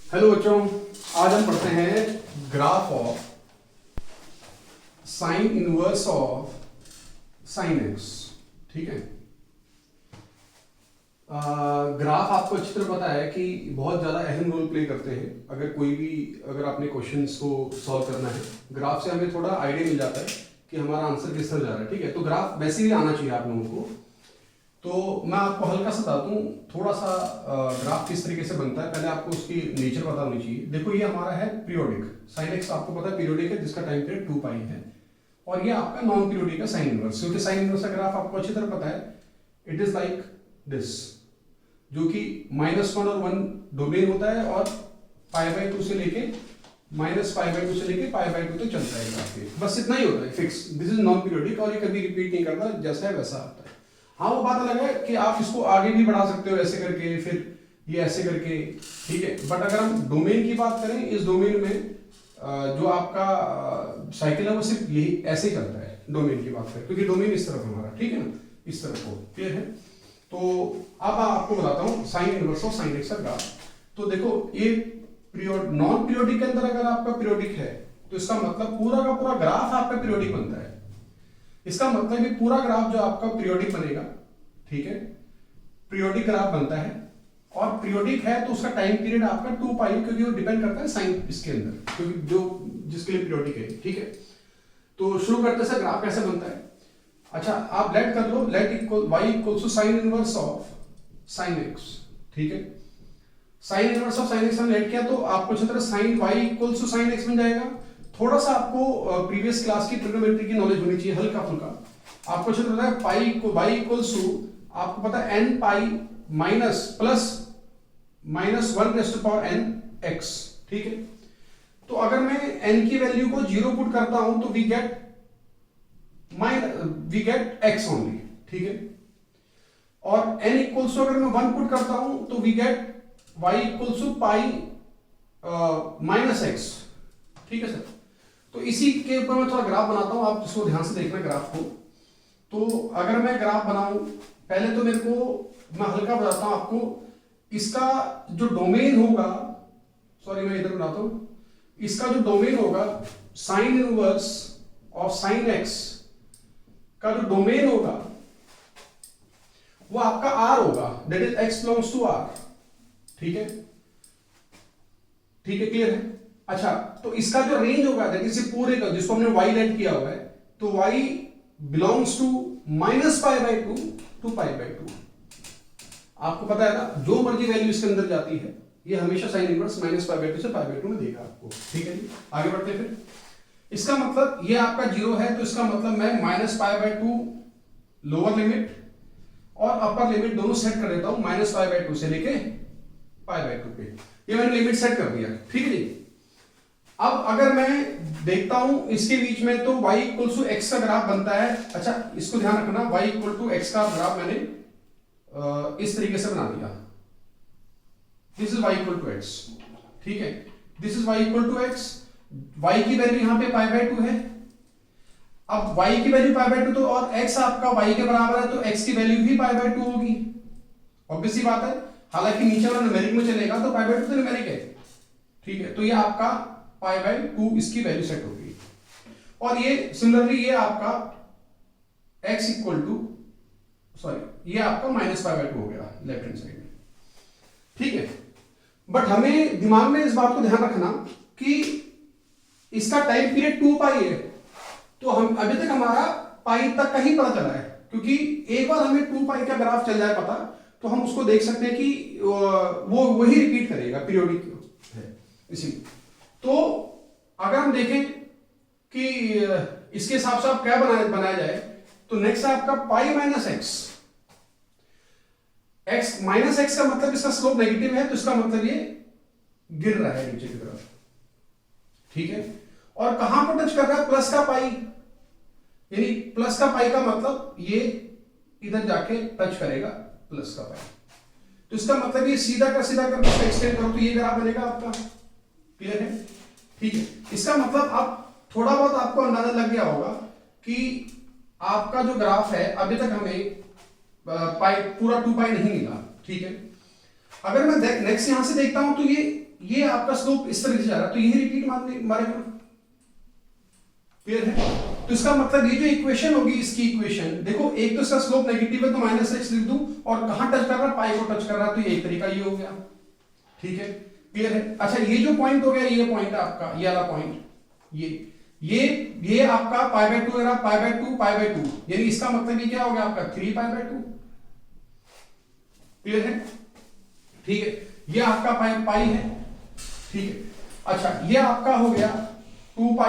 Hello बच्चों, आज हम पढ़ते हैं graph of sine inverse of sine X. ठीक है। ग्राफ आपको अच्छी तरह पता है कि बहुत ज़्यादा अहम रोल प्ले करते हैं। अगर आपने क्वेश्चंस को सॉल्व करना है, ग्राफ से हमें थोड़ा आइडिया मिल जाता है कि हमारा आंसर किस तरह जा रहा है। ठीक है, तो ग्राफ वैसे ही आना चाहिए आप लोगों को। तो मैं आपको हल्का सा बता दूं थोड़ा सा ग्राफ किस तरीके से बनता है। पहले आपको उसकी नेचर पता होनी चाहिए। देखो, ये हमारा है पीरियोडिक साइन एक्स, आपको पता है पीरियोडिक है, जिसका टाइम पीरियड 2 पाई है। और ये आपका नॉन पीरियोडिक है साइन इनवर्स, क्योंकि साइन इनवर्स का ग्राफ आपको अच्छी तरह पता है। इट इज लाइक दिस, जो कि -1 और 1 डोमेन होता है और π/2 से लेके -π/2 से लेके π/2 तक चलता है ग्राफ। बस इतना ही होता है fix. This is non periodic और ये कभी रिपीट नहीं करता, जैसा है वैसा आता है। हाँ, वो बात अलग है कि आप इसको आगे भी बढ़ा सकते हो ऐसे करके, फिर ये ऐसे करके। ठीक है, बट अगर हम डोमेन की बात करें, इस डोमेन में जो आपका साइकिल है वो सिर्फ यही ऐसे ही चलता है। डोमेन की बात करें, क्योंकि डोमेन इस तरफ हमारा, ठीक है ना, इस तरफ को क्लियर है। तो अब आपको बताता हूँ sign inverse of sine X का ग्राफ। तो देखो, ये नॉन पीरियोडिक के अंदर अगर आपका पीरियोडिक है तो इसका मतलब पूरा का पूरा ग्राफ आपका पीरियोडिक बनता है। इसका मतलब ये पूरा ग्राफ जो आपका पीरियोडिक बनेगा, ठीक है, पीरियोडिक ग्राफ बनता है। और पीरियोडिक है तो उसका टाइम पीरियड आपका 2 पाई, क्योंकि वो डिपेंड करता है साइन इसके अंदर, क्योंकि जो जिसके लिए पीरियोडिक है। ठीक है, तो शुरू करते हैं ग्राफ कैसे बनता है। अच्छा, आप लेट कर लो, let equal y equals to sine inverse of sine X. ठीक है, sine inverse of sine X हम लेट किया तो आपको अच्छी तरह sine y equals to sine X बन जाएगा। थोड़ा सा आपको प्रीवियस क्लास की ट्रिग्नोमेट्री की नॉलेज होनी चाहिए, हल्का फुल्का। आपको अच्छा पता है पाई को y इक्वल्स टू, आपको पता है n pi minus plus -1 raise to power n x। ठीक है, तो अगर मैं n की वैल्यू को 0 पुट करता हूं तो वी गेट x ओनली। ठीक है, और n इक्वल्स टू अगर मैं 1 पुट करता हूं तो we get y equals to pi minus x। ठीक है सर, तो इसी के ऊपर मैं थोड़ा ग्राफ बनाता हूं, आप इसको ध्यान से देखना ग्राफ को। तो अगर मैं ग्राफ बनाऊं, पहले तो मेरे को मैं हल्का बताता हूं आपको, इसका जो डोमेन होगा, सॉरी मैं इधर बनाता हूं, इसका जो डोमेन होगा sine inverse of sine X का जो डोमेन होगा वो आपका r होगा, that is x belongs to r। ठीक है, ठीक है, क्लियर है। अच्छा, तो इसका जो रेंज होगा दैट इज पूरे का, जिसको हमने y लेट किया हुआ है, तो y बिलोंग्स टू -π/2 टू π/2। आपको पता है ना, जो मर्जी वैल्यू इसके अंदर जाती है ये हमेशा साइन इनवर्स -π/2 से π/2 में देगा आपको। ठीक है जी, आगे बढ़ते हैं। फिर इसका मतलब ये आपका 0 है, तो इसका मतलब मैं -π/2 लोअर लिमिट और अपर लिमिट दोनों सेट कर देता हूं, -π/2 से लेके π/2 पे। ये मैंने लिमिट सेट कर दिया। ठीक है जी, अब अगर मैं देखता हूं इसके बीच में, तो y इक्वल टू x का ग्राफ बनता है। अच्छा, इसको ध्यान रखना, y इक्वल टू x का ग्राफ मैंने इस तरीके से बना दिया। This is y equal to x। ठीक है, this is y equal to x। y की वैल्यू यहां पे π/2 है। अब y की वैल्यू π/2 तो, और x आपका y के बराबर है, तो x की वैल्यू भी π/2 होगी। ऑब्वियस सी बात है, हालांकि नीचे वाला न्यूमेरिक में चलेगा तो π/2 तो न्यूमेरिक है। ठीक है, तो ये आपका π/2 इसकी वैल्यू सेट होगी। और ये सिमिलरली ये आपका x इक्वल टू, सॉरी ये आपका -π/2 हो गया लेफ्ट हैंड साइड में। ठीक है, बट हमें दिमाग में इस बात को ध्यान रखना कि इसका टाइम पीरियड 2 पाई है, तो हम अभी तक हमारा पाई तक का ही पता चला है, क्योंकि एक बार हमें 2 पाई का ग्राफ चल जाए पता, तो हम उसको देख सकते हैं कि वो वही रिपीट करेगा, पीरियोडिक है इसीलिए। तो अगर हम देखें कि इसके हिसाब से आप क्या बनाया जाए, तो नेक्स्ट है आपका pi minus x. X minus x का मतलब इसका स्लोप नेगेटिव है, तो इसका मतलब ये गिर रहा है नीचे की तरफ। ठीक है, और कहां पर टच कर रहा है, प्लस का पाई, यानी प्लस का पाई का मतलब ये इधर जाके टच करेगा प्लस का पाई। तो इसका मतलब ये सीधा कर एक्सटेंड करो तो ये ग्राफ बनेगा आपका। क्लियर है। ठीक है, इसका मतलब अब थोड़ा बहुत आपको अंदाजा लग गया होगा कि आपका जो ग्राफ है, अभी तक हमें पाई पूरा 2 पाई नहीं मिला। ठीक है, अगर मैं नेक्स्ट यहां से देखता हूं तो ये आपका स्लोप इस तरीके से जा रहा है, तो यही रिपीट मारेगा। क्लियर है? तो इसका मतलब ये जो इक्वेशन होगी, इसकी इक्वेशन देखो, एक तो इसका स्लोप नेगेटिव है तो -x लिख दूं, और कहां टच कर रहा है, पाई को टच कर रहा है, तो यही तरीका ये हो गया। ठीक है, क्लियर है? अच्छा, ये जो पॉइंट हो गया, ये पॉइंट आपका, ये वाला पॉइंट, ये आपका π/2 है, π/2 यानी इसका मतलब ये क्या हो गया आपका 3π/2। क्लियर है? ठीक है, ये आपका पाई है। ठीक है, अच्छा ये आपका हो गया 2π।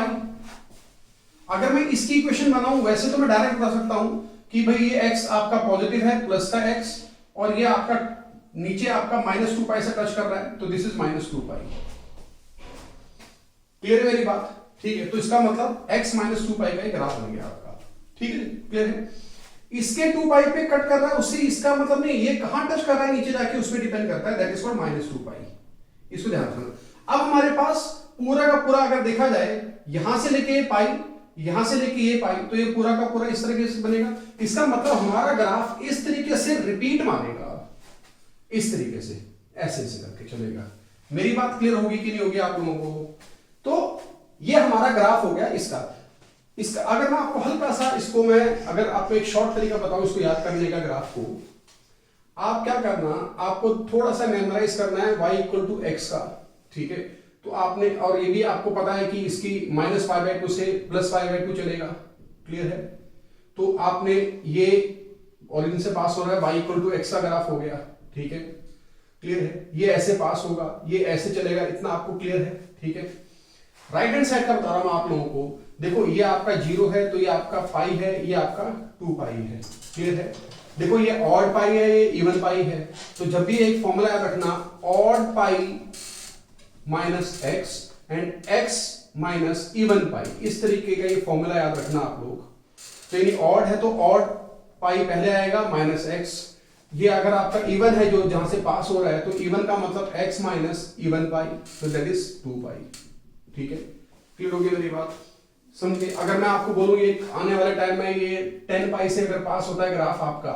अगर मैं इसकी इक्वेशन बनाऊं, वैसे तो मैं डायरेक्ट बता सकता हूं कि भाई ये x आपका पॉजिटिव है, प्लस का x, और ये आपका नीचे आपका -2π से टच कर रहा है, तो दिस इज -2π। क्लियर है मेरी बात? ठीक है, तो इसका मतलब x -2π का एक ग्राफ बन गया आपका। ठीक है, क्लियर है? इसके 2π पे कट कर रहा है, उससे इसका मतलब नहीं, ये कहां टच कर रहा है नीचे जाके, उस पर डिपेंड करता है, दैट इज कॉल्ड -2π। इसको ध्यान रखना। अब हमारे पास पूरा का पूरा अगर देखा जाए, यहां से लेके ये पाई, यहां से लेके ये पाई, तो ये पूरा का पूरा इस तरीके से बनेगा। इसका मतलब हमारा ग्राफ इस तरीके से रिपीट मारेगा, इस तरीके से ऐसे ऐसे करके चलेगा। मेरी बात क्लियर होगी कि नहीं होगी आप लोगों को? तो ये हमारा ग्राफ हो गया इसका। अगर मैं आपको हल्का सा इसको मैं अगर आपको एक शॉर्ट तरीका बताऊं इसको याद करने का, ग्राफ को आप क्या करना, आपको थोड़ा सा मेमोराइज करना है y = x का। ठीक है, तो आपने, और ये भी आपको पता है कि इसकी -π/2 से +π/2 चलेगा। क्लियर है? तो आपने ये ओरिजिन से पास हो रहा है, y = x का ग्राफ हो गया। ठीक है, क्लियर है? ये ऐसे पास होगा, ये ऐसे चलेगा, इतना आपको क्लियर है? ठीक है, राइट हैंड साइड का बता रहा हूं आप लोगों को। देखो ये आपका 0 है, तो ये आपका पाई है, ये आपका 2π है। क्लियर है? देखो ये ऑड पाई है, ये इवन पाई है, तो जब भी एक फॉर्मूला याद रखना, odd pi -x and x minus even पाई, इस तरीके का ये फॉर्मूला याद रखना आप लोग। तो यानी ऑड है तो ऑड पाई पहले आएगा -x, ये अगर आपका इवन है जो जहां से पास हो रहा है, तो इवन का मतलब x माइनस इवन पाई, तो दैट इज 2π। ठीक है, क्लियर होगी मेरी बात? समझे? अगर मैं आपको बोलूं ये आने वाले टाइम में ये 10π से अगर पास होता है ग्राफ आपका,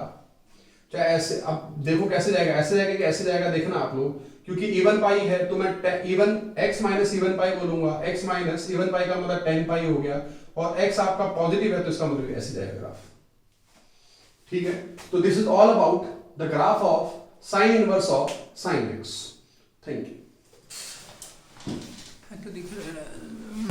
चाहे ऐसे, अब देखो कैसे जाएगा, ऐसे जाएगा कि ऐसे जाएगा, देखना आप लोग, क्योंकि इवन पाई है तो मैं इवन x माइनस इवन पाई बोलूंगा, x माइनस इवन पाई का मतलब 10π हो गया, और x आपका पॉजिटिव है तो इसका मतलब ऐसे जाएगा ग्राफ। ठीक है, तो this is all about the graph of sine inverse of sign x। Thank you.